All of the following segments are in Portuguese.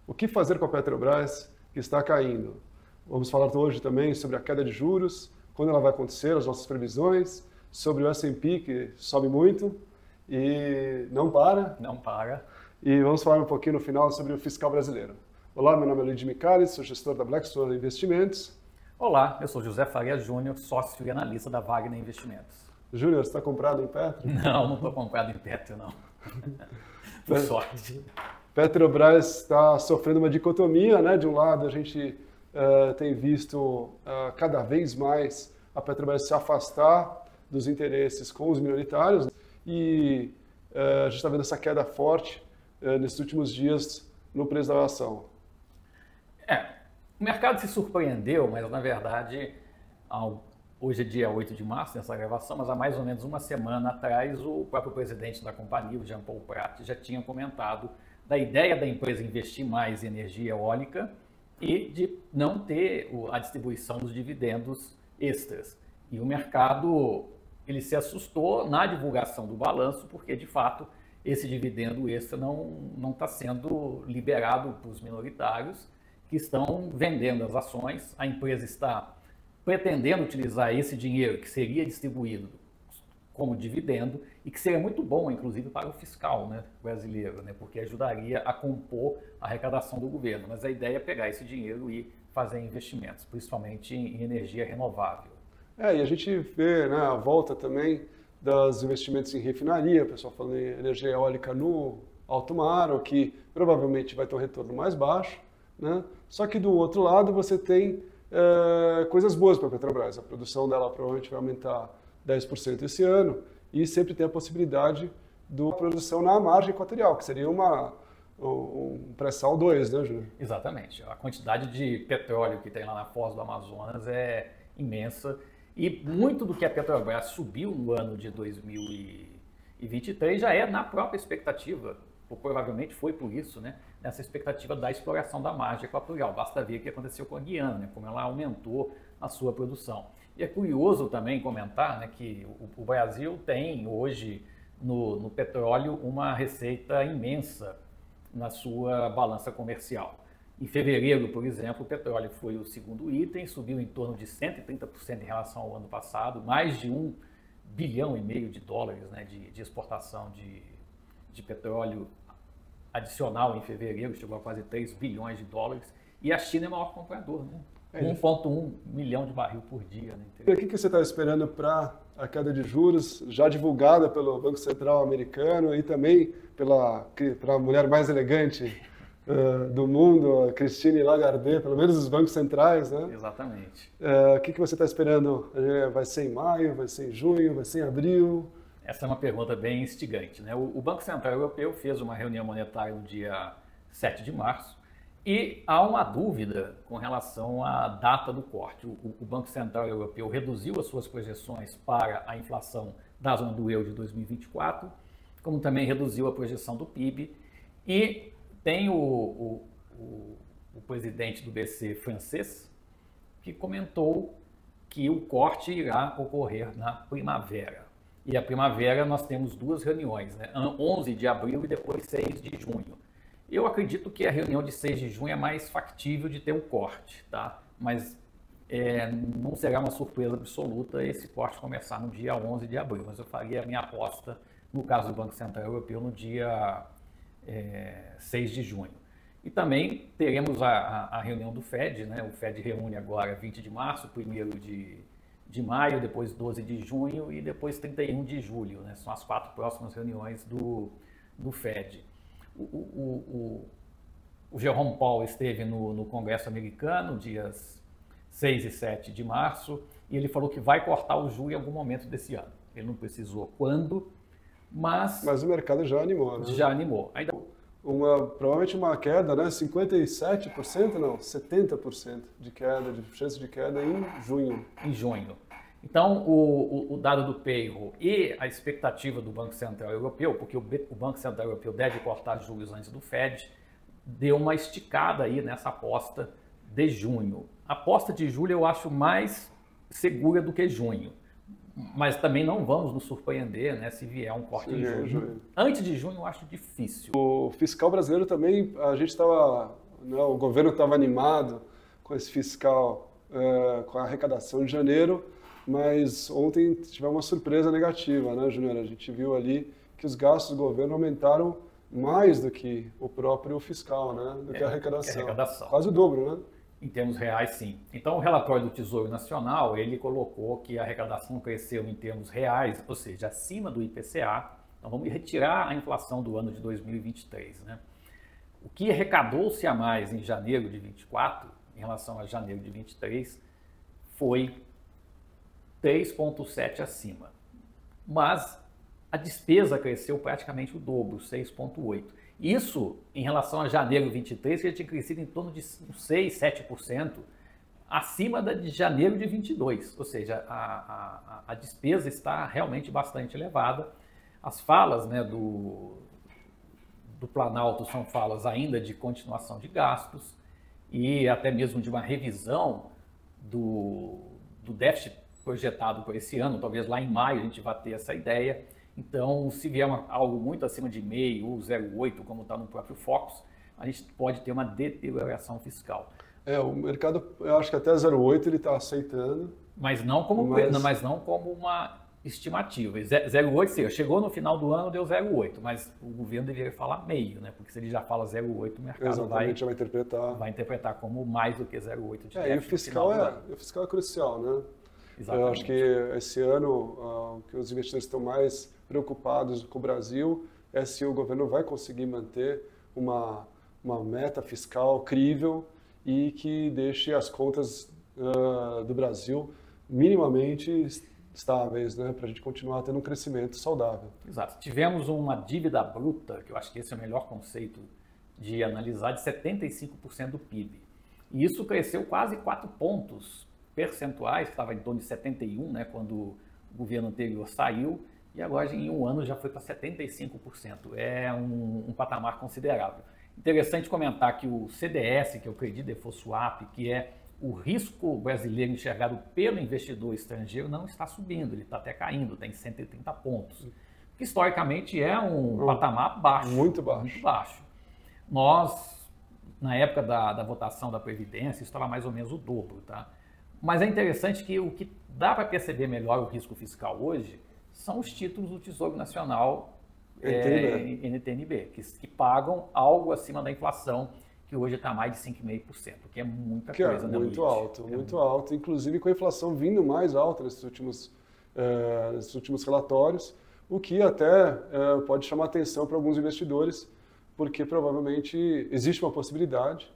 O que fazer com a Petrobras que está caindo? Vamos falar hoje também sobre a queda de juros, quando ela vai acontecer, as nossas previsões, sobre o S&P que sobe muito e não para. Não para. E vamos falar um pouquinho no final sobre o fiscal brasileiro. Olá, meu nome é Luigi Micali, sou gestor da Blackstone Investimentos. Olá, eu sou José Faria Júnior, sócio e analista da Wagner Investimentos. Júnior, você está comprado em Petro? Não estou comprado em Petro, não. Por sorte. Petrobras está sofrendo uma dicotomia, né? De um lado, a gente tem visto cada vez mais a Petrobras se afastar dos interesses com os minoritários e a gente está vendo essa queda forte nesses últimos dias no preço da ação. O mercado se surpreendeu, mas na verdade, hoje é dia 8 de março nessa gravação, mas há mais ou menos uma semana atrás o próprio presidente da companhia, o Jean Paul Prat, já tinha comentado da ideia da empresa investir mais em energia eólica e de não ter a distribuição dos dividendos extras. E o mercado ele se assustou na divulgação do balanço, porque de fato esse dividendo extra não está sendo liberado para os minoritários que estão vendendo as ações. A empresa está pretendendo utilizar esse dinheiro que seria distribuído como dividendo e que seria muito bom, inclusive, para o fiscal, né, brasileiro, né, porque ajudaria a compor a arrecadação do governo. Mas a ideia é pegar esse dinheiro e fazer investimentos, principalmente em energia renovável. E a gente vê, né, a volta também dos investimentos em refinaria, o pessoal falando em energia eólica no alto mar, o que provavelmente vai ter um retorno mais baixo, né? Só que do outro lado você tem coisas boas para a Petrobras. A produção dela provavelmente vai aumentar 10% esse ano e sempre tem a possibilidade da produção na margem equatorial, que seria um pré-sal 2, né, Júnior? Exatamente. A quantidade de petróleo que tem lá na foz do Amazonas é imensa e muito do que a Petrobras subiu no ano de 2023 já é na própria expectativa, ou provavelmente foi por isso, né, nessa expectativa da exploração da margem equatorial. Basta ver o que aconteceu com a Guiana, né, como ela aumentou a sua produção. E é curioso também comentar, né, que o Brasil tem hoje no petróleo uma receita imensa na sua balança comercial. Em fevereiro, por exemplo, o petróleo foi o segundo item, subiu em torno de 130% em relação ao ano passado, mais de $1,5 bilhão de dólares, né, de exportação de petróleo adicional em fevereiro, chegou a quase 3 bilhões de dólares, e a China é o maior comprador, né? 1,1 milhão de barril por dia. Né? E o que você está esperando para a queda de juros, já divulgada pelo Banco Central americano e também pela mulher mais elegante do mundo, a Christine Lagarde, pelo menos os bancos centrais, né? Exatamente. O que você está esperando? Vai ser em maio, vai ser em junho, vai ser em abril? Essa é uma pergunta bem instigante, né? O Banco Central Europeu fez uma reunião monetária no dia 7 de março e há uma dúvida com relação à data do corte. O Banco Central Europeu reduziu as suas projeções para a inflação da zona do euro de 2024, como também reduziu a projeção do PIB e tem o presidente do BC francês que comentou que o corte irá ocorrer na primavera. E a primavera nós temos duas reuniões, né? 11 de abril e depois 6 de junho. Eu acredito que a reunião de 6 de junho é mais factível de ter um corte, tá? Mas não será uma surpresa absoluta esse corte começar no dia 11 de abril. Mas eu faria a minha aposta, no caso do Banco Central Europeu, no dia 6 de junho. E também teremos a reunião do FED, né? O FED reúne agora 20 de março, 1º de maio, depois 12 de junho e depois 31 de julho. Né? São as 4 próximas reuniões do FED. O Jerome Powell esteve no Congresso americano, dias 6 e 7 de março, e ele falou que vai cortar o juro em algum momento desse ano. Ele não precisou quando, mas o mercado já animou, né? Já animou. Ainda... provavelmente uma queda, né? 57%, não, 70% de queda, de chance de queda em junho. Em junho. Então, o dado do payroll e a expectativa do Banco Central Europeu, porque o Banco Central Europeu deve cortar juros antes do FED, deu uma esticada aí nessa aposta de junho. A aposta de julho eu acho mais segura do que junho. Mas também não vamos nos surpreender, né, se vier um corte em junho. Antes de junho eu acho difícil. O fiscal brasileiro também, a gente estava né? O governo estava animado com esse fiscal, com a arrecadação de janeiro, mas ontem tivemos uma surpresa negativa, né, Júnior? A gente viu ali que os gastos do governo aumentaram mais do que o próprio fiscal, né? Do que a arrecadação. Quase o dobro, né? Em termos reais, sim. Então, o relatório do Tesouro Nacional, ele colocou que a arrecadação cresceu em termos reais, ou seja, acima do IPCA. Então, vamos retirar a inflação do ano de 2023, né? O que arrecadou-se a mais em janeiro de 24, em relação a janeiro de 23, foi 3,7 acima. Mas a despesa cresceu praticamente o dobro, 6,8. Isso, em relação a janeiro de 23, que já tinha crescido em torno de 6, 7% acima da de janeiro de 22. Ou seja, a despesa está realmente bastante elevada. As falas, né, do Planalto são falas ainda de continuação de gastos e até mesmo de uma revisão do déficit projetado por esse ano. Talvez lá em maio a gente vá ter essa ideia. Então, se vier algo muito acima de 0,5 ou 0,8, como está no próprio Focus, a gente pode ter uma deterioração fiscal. O mercado, eu acho que até 0,8 ele está aceitando. Mas não como uma estimativa. 0,8, chegou no final do ano, deu 0,8, mas o governo deveria falar meio, né? Porque se ele já fala 0,8, o mercado vai interpretar como mais do que 0,8 de déficit. E o fiscal é crucial, né? Exatamente. Eu acho que esse ano que os investidores estão mais preocupados com o Brasil é se o governo vai conseguir manter uma meta fiscal crível e que deixe as contas do Brasil minimamente estáveis, né, para a gente continuar tendo um crescimento saudável. Exato. Tivemos uma dívida bruta, que eu acho que esse é o melhor conceito de analisar, de 75% do PIB. E isso cresceu quase 4 pontos percentuais, que estava em torno de 71, né, quando o governo anterior saiu, e agora em um ano já foi para 75%. É um patamar considerável. Interessante comentar que o CDS, que é o Credit Default Swap, que é o risco brasileiro enxergado pelo investidor estrangeiro, não está subindo, ele está até caindo, está em 130 pontos. Que historicamente é um patamar baixo. Muito baixo. Muito baixo. Nós, na época da votação da Previdência, isso estava mais ou menos o dobro, tá? Mas é interessante que o que dá para perceber melhor o risco fiscal hoje são os títulos do Tesouro Nacional NTNB, que pagam algo acima da inflação, que hoje está mais de 5,5%, que é muita coisa. É muito alto, muito alto. Inclusive com a inflação vindo mais alta nesses últimos relatórios, o que até pode chamar atenção para alguns investidores, porque provavelmente existe uma possibilidade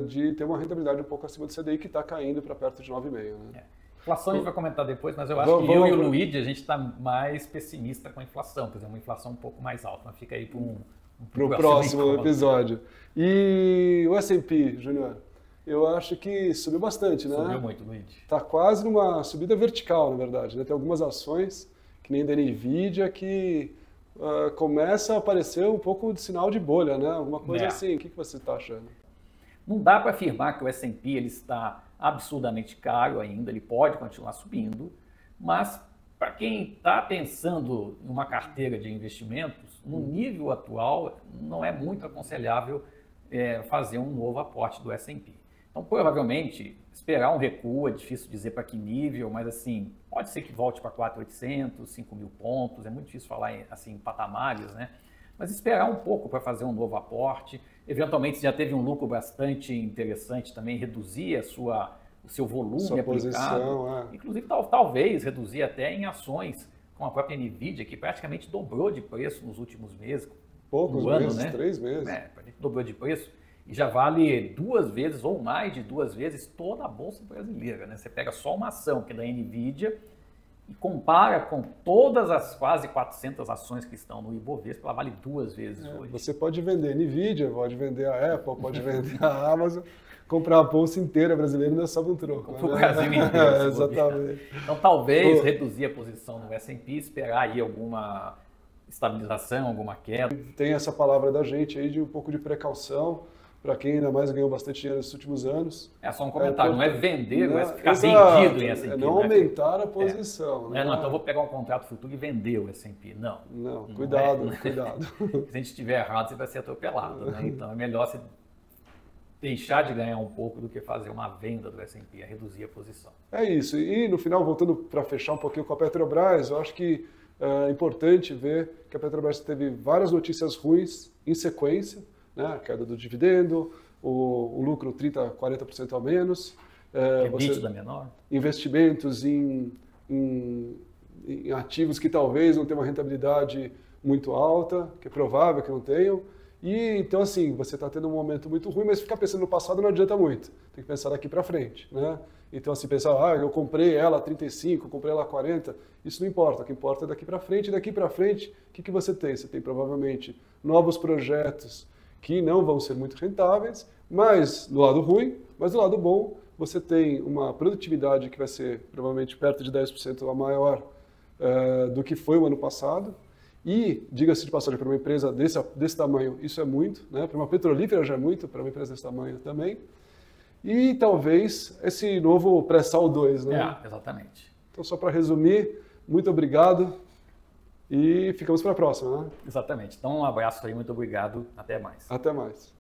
de ter uma rentabilidade um pouco acima do CDI, que está caindo para perto de 9,5%. Né? Inflação a gente vai comentar depois, mas eu acho que eu e o Luigi, a gente está mais pessimista com a inflação, por exemplo, uma inflação um pouco mais alta, mas fica aí para o próximo episódio. E o S&P, Júnior, eu acho que subiu bastante, né? Subiu muito, Luigi. Está quase numa subida vertical, na verdade, né? Tem algumas ações, que nem da NVIDIA, que começa a aparecer um pouco de sinal de bolha, né? Alguma coisa assim. O que você está achando? Não dá para afirmar que o S&P ele está absurdamente caro ainda, ele pode continuar subindo, mas para quem está pensando em uma carteira de investimentos, no nível atual não é muito aconselhável fazer um novo aporte do S&P. Então, provavelmente, esperar um recuo, é difícil dizer para que nível, mas assim, pode ser que volte para 4.800, 5.000 pontos, é muito difícil falar em patamares, né? Mas esperar um pouco para fazer um novo aporte. Eventualmente, se já teve um lucro bastante interessante, também reduzir o seu volume aplicado. Posição, Inclusive, talvez reduzir até em ações, como a própria NVIDIA, que praticamente dobrou de preço nos últimos meses. Poucos meses, né? 3 meses. Dobrou de preço e já vale 2 vezes ou mais de 2 vezes toda a Bolsa brasileira, né? Você pega só uma ação, que é da NVIDIA, e compara com todas as quase 400 ações que estão no Ibovespa, ela vale 2 vezes hoje. Você pode vender NVIDIA, pode vender a Apple, pode vender a Amazon, comprar a bolsa inteira brasileira e ainda sobe um troco. O Brasil inteiro. Exatamente. Então, talvez reduzir a posição no S&P, esperar aí alguma estabilização, alguma queda. Tem essa palavra da gente aí de um pouco de precaução, para quem ainda mais ganhou bastante dinheiro nos últimos anos. É só um comentário, não é vender, mas ficar vendido em S&P. É não aumentar a posição. Não, então eu vou pegar um contrato futuro e vender o S&P. Não, cuidado. Se a gente estiver errado, você vai ser atropelado. Né? Então é melhor você deixar de ganhar um pouco do que fazer uma venda do S&P, reduzir a posição. É isso. E no final, voltando para fechar um pouquinho com a Petrobras, eu acho que é importante ver que a Petrobras teve várias notícias ruins em sequência, né? A queda do dividendo, o lucro 30%, 40% a menos. EBITDA menor. Investimentos em ativos que talvez não tenham uma rentabilidade muito alta, que é provável que não tenham. E então, assim, você está tendo um momento muito ruim, mas ficar pensando no passado não adianta muito. Tem que pensar daqui para frente, né? Então, assim, pensar, eu comprei ela a 35, comprei ela a 40, isso não importa. O que importa é daqui para frente. E daqui para frente, o que você tem? Você tem provavelmente novos projetos que não vão ser muito rentáveis, mas do lado ruim, mas do lado bom, você tem uma produtividade que vai ser provavelmente perto de 10% a maior do que foi o ano passado. E, diga-se de passagem, para uma empresa desse tamanho, isso é muito, né? Para uma petrolífera já é muito, para uma empresa desse tamanho também. E talvez esse novo pré-sal 2, né? Exatamente. Então, só para resumir, muito obrigado e ficamos para a próxima, né? Exatamente. Então, um abraço aí, muito obrigado, até mais. Até mais.